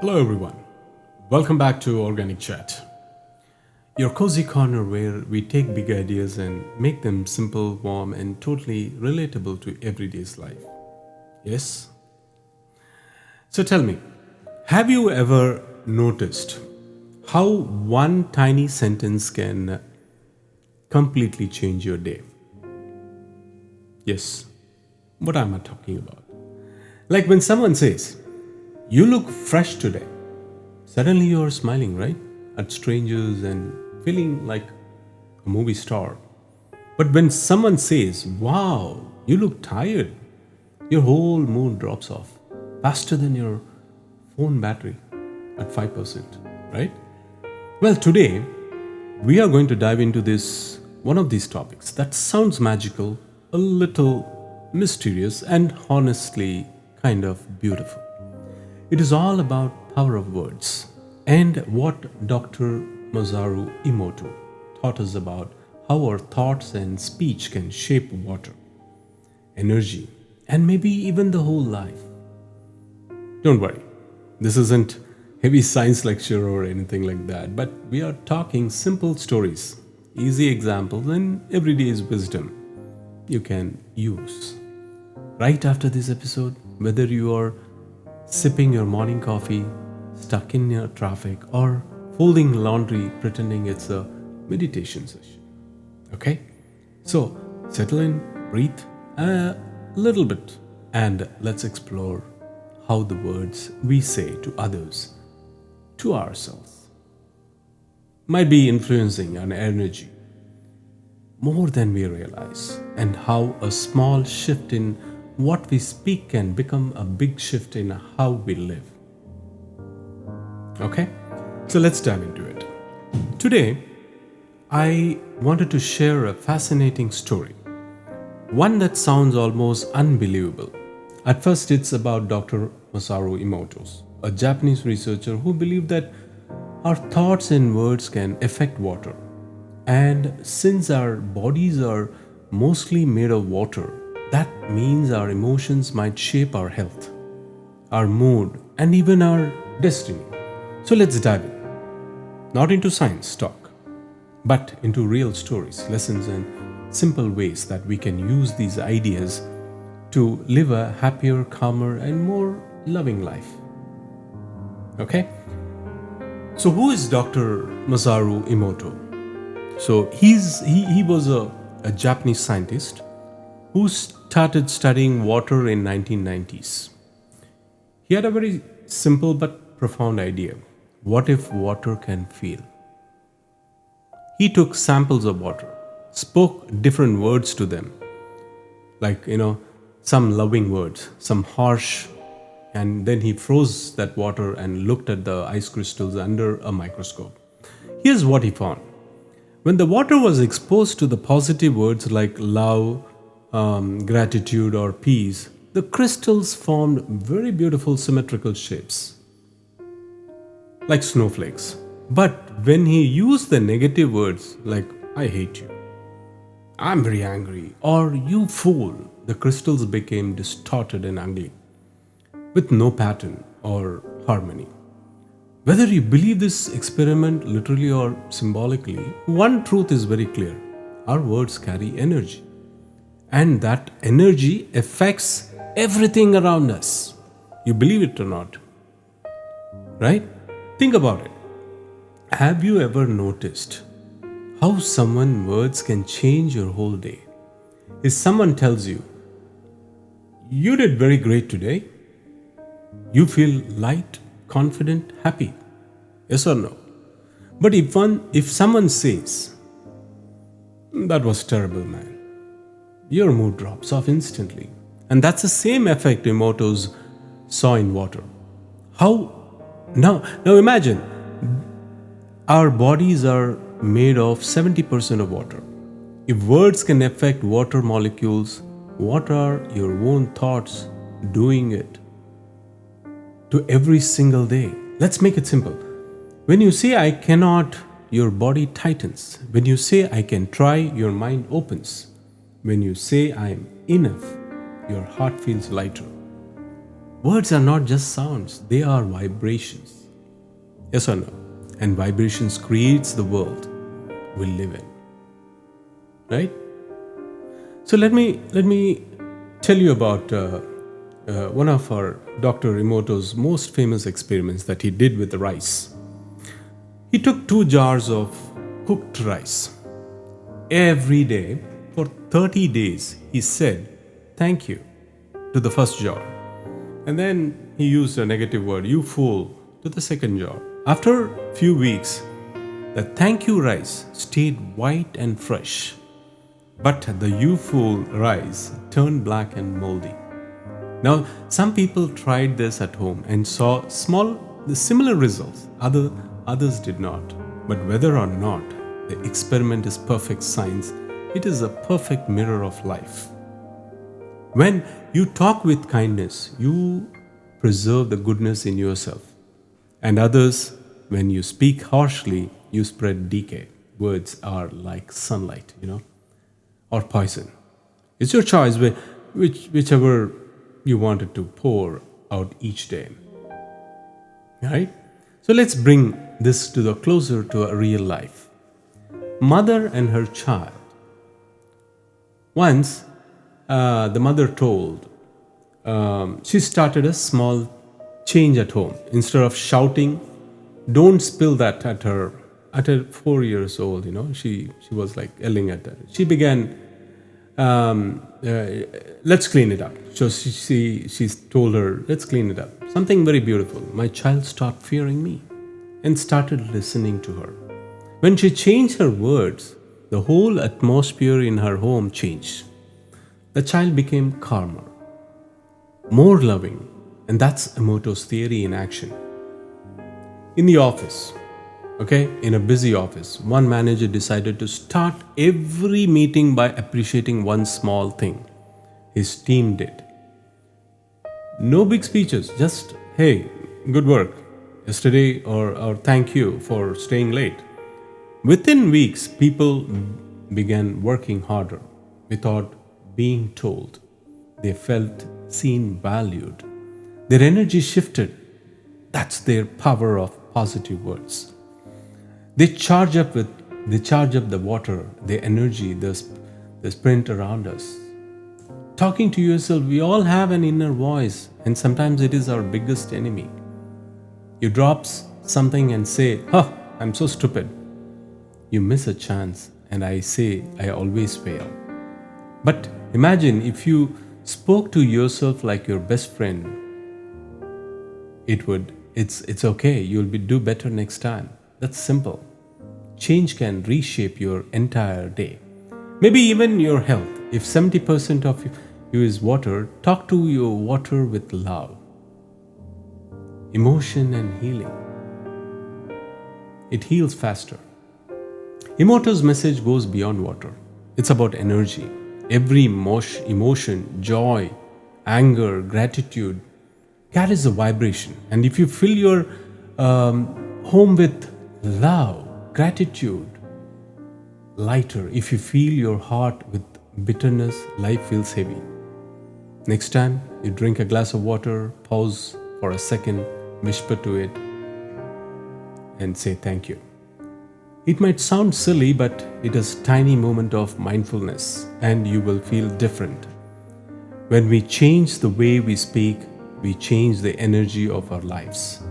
Hello, everyone. Welcome back to Organic Chat, your cozy corner where we take big ideas and make them simple, warm, and totally relatable to everyday's life. Yes? So tell me, have you ever noticed how one tiny sentence can completely change your day? Yes. What am I talking about? Like when someone says, "You look fresh today." Suddenly you're smiling, right? At strangers and feeling like a movie star. But when someone says, "Wow, you look tired," your whole mood drops off faster than your phone battery at 5%, right? Well, today we are going to dive into this one of these topics that sounds magical, a little mysterious, and honestly kind of beautiful. It is all about power of words and what Dr. Masaru Emoto taught us about how our thoughts and speech can shape water, energy, and maybe even the whole life. Don't worry, this isn't heavy science lecture or anything like that, but we are talking simple stories, easy examples, and everyday's wisdom you can use. Right after this episode, whether you are sipping your morning coffee, stuck in your traffic, or folding laundry pretending it's a meditation session. Okay? So settle in, breathe a little bit, and let's explore how the words we say to others, to ourselves, might be influencing our energy more than we realize, and how a small shift in what we speak can become a big shift in how we live. Okay? So let's dive into it. Today, I wanted to share a fascinating story, one that sounds almost unbelievable. At first, it's about Dr. Masaru Emoto, a Japanese researcher who believed that our thoughts and words can affect water. And since our bodies are mostly made of water, that means our emotions might shape our health, our mood, and even our destiny. So let's dive in. Not into science talk, but into real stories, lessons, and simple ways that we can use these ideas to live a happier, calmer, and more loving life. Okay? So, who is Dr. Masaru Emoto? So, he was a Japanese scientist who started studying water in 1990s. He had a very simple but profound idea. What if water can feel? He took samples of water, spoke different words to them, like, some loving words, some harsh, and then he froze that water and looked at the ice crystals under a microscope. Here's what he found. When the water was exposed to the positive words like love, gratitude, or peace, the crystals formed very beautiful symmetrical shapes, like snowflakes. But when he used the negative words like "I hate you," "I'm very angry," or "you fool," the crystals became distorted and ugly, with no pattern or harmony. Whether you believe this experiment literally or symbolically, one truth is very clear: our words carry energy, and that energy affects everything around us. You believe it or not, right? Think about it. Have you ever noticed how someone's words can change your whole day? If someone tells you, "You did very great today," you feel light, confident, happy. Yes or no? But if someone says, "That was terrible, man," your mood drops off instantly. And that's the same effect Emotos saw in water. How now imagine our bodies are made of 70% of water. If words can affect water molecules, what are your own thoughts doing it to every single day? Let's make it simple. When you say "I cannot," your body tightens. When you say "I can try," your mind opens. When you say "I am enough," your heart feels lighter. Words are not just sounds, they are vibrations. Yes or no? And vibrations creates the world we live in. Right? So let me tell you about one of our Dr. Emoto's most famous experiments that he did with the rice. He took 2 jars of cooked rice. Every day for 30 days, he said thank you to the first jar. And then he used a negative word, you fool, to the second jar. After a few weeks, the thank you rice stayed white and fresh, but the you fool rice turned black and moldy. Now, some people tried this at home and saw similar results. Others did not. But whether or not the experiment is perfect science, it is a perfect mirror of life. When you talk with kindness, you preserve the goodness in yourself. And others, when you speak harshly, you spread decay. Words are like sunlight, or poison. It's your choice whichever you wanted to pour out each day. Right? So let's bring this to the closer to a real life. Mother and her child. Once, the mother told, she started a small change at home. Instead of shouting, don't spill that at her 4 years old, she was like yelling at her. She began, let's clean it up. So she told her, let's clean it up. Something very beautiful. My child stopped fearing me and started listening to her. When she changed her words, the whole atmosphere in her home changed. The child became calmer, more loving, and that's Emoto's theory in action. In the office, in a busy office, one manager decided to start every meeting by appreciating one small thing his team did. No big speeches, just, hey, good work yesterday, or thank you for staying late. Within weeks, people began working harder without being told. They felt seen, valued. Their energy shifted. That's their power of positive words. They charge up the water, the energy, the sprint around us. Talking to yourself, we all have an inner voice, and sometimes it is our biggest enemy. You drop something and say, I'm so stupid. You miss a chance, and I say, I always fail. But imagine if you spoke to yourself like your best friend. It's okay, you'll do better next time. That's simple. Change can reshape your entire day. Maybe even your health. If 70% of you is water, talk to your water with love, emotion, and healing. It heals faster. Emoto's message goes beyond water. It's about energy. Every emotion, joy, anger, gratitude carries a vibration. And if you fill your home with love, gratitude, lighter. If you fill your heart with bitterness, life feels heavy. Next time you drink a glass of water, pause for a second, whisper to it, and say thank you. It might sound silly, but it is a tiny moment of mindfulness, and you will feel different. When we change the way we speak, we change the energy of our lives.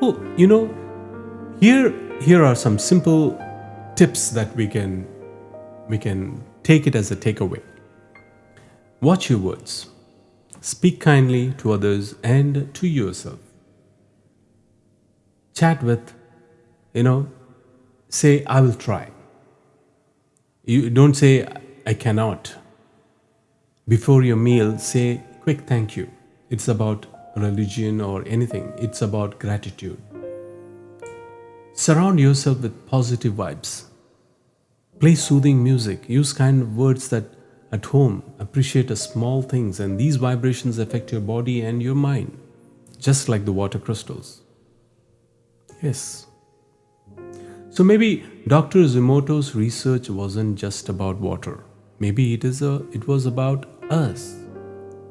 Oh, here are some simple tips that we can take it as a takeaway. Watch your words. Speak kindly to others and to yourself. Chat with, say, I will try. You don't say, I cannot. Before your meal, say, quick thank you. It's about religion or anything. It's about gratitude. Surround yourself with positive vibes. Play soothing music. Use kind of words that at home. Appreciate the small things, and these vibrations affect your body and your mind, just like the water crystals. Yes. So maybe Dr. Emoto's research wasn't just about water. Maybe it was about us.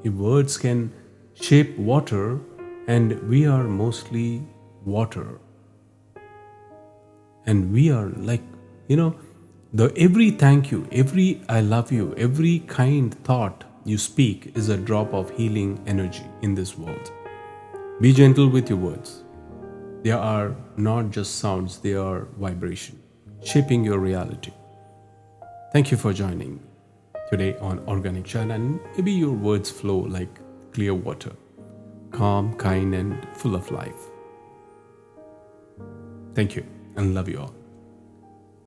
If words can shape water, and we are mostly water. And we are like, you know, the every thank you, every I love you, every kind thought you speak is a drop of healing energy in this world. Be gentle with your words. They are not just sounds, they are vibration, shaping your reality. Thank you for joining today on Organic China, and maybe your words flow like clear water, calm, kind, and full of life. Thank you, and love you all.